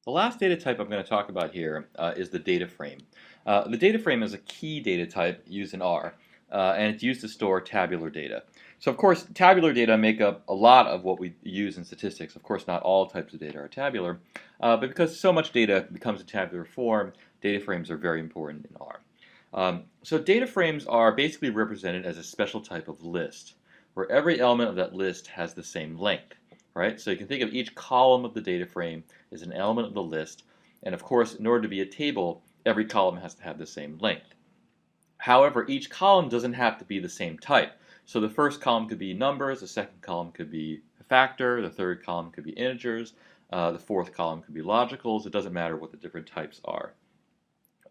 The last data type I'm going to talk about here is the data frame. The data frame is a key data type used in R, and it's used to store tabular data. So of course, tabular data make up a lot of what we use in statistics. Of course, not all types of data are tabular, but because so much data becomes in tabular form, data frames are very important in R. So data frames are basically represented as a special type of list, where every element of that list has the same length. Right? So you can think of each column of the data frame as an element of the list, and of course, in order to be a table, every column has to have the same length. However, each column doesn't have to be the same type. So the first column could be numbers, the second column could be a factor, the third column could be integers, the fourth column could be logicals. It doesn't matter what the different types are.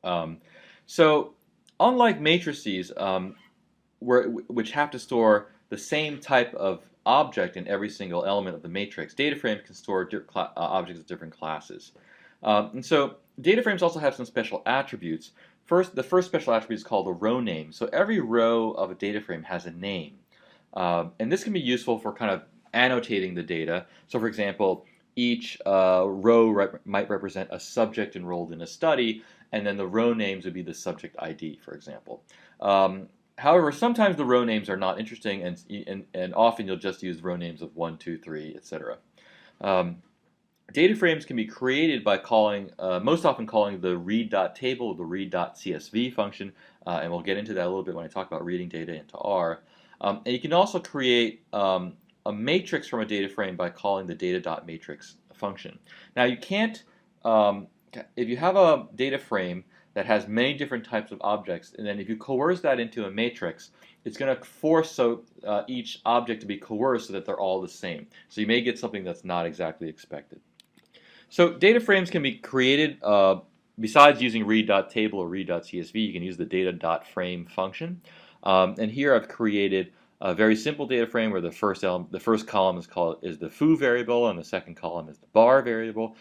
Um, so unlike matrices, which have to store the same type of object in every single element of the matrix, data frames can store objects of different classes. And so data frames also have some special attributes. The first special attribute is called a row name. So every row of a data frame has a name. And this can be useful for kind of annotating the data. So for example, each row might represent a subject enrolled in a study, and then the row names would be the subject ID, for example. However, sometimes the row names are not interesting, and often you'll just use row names of 1, 2, 3, etc. Data frames can be created by most often calling the read.table or the read.csv function, and we'll get into that a little bit when I talk about reading data into R. And you can also create a matrix from a data frame by calling the data.matrix function. Now you can't, if you have a data frame that has many different types of objects, and then if you coerce that into a matrix, it's going to force each object to be coerced so that they're all the same. So you may get something that's not exactly expected. So data frames can be created, besides using read.table or read.csv, you can use the data.frame function. And here I've created a very simple data frame where the first column is the foo variable, and the second column is the bar variable.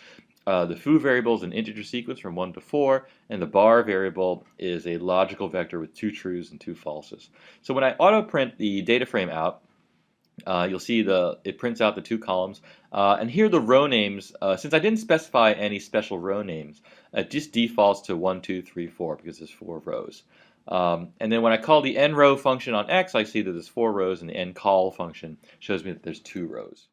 The foo variable is an integer sequence from 1 to 4, and the bar variable is a logical vector with 2 trues and 2 falses. So when I auto print the data frame out, you'll see it prints out the 2 columns, and here the row names, since I didn't specify any special row names, it just defaults to 1, 2, 3, 4 because there's 4 rows. And then when I call the nRow function on X, I see that there's 4 rows, and the nCol function shows me that there's 2 rows.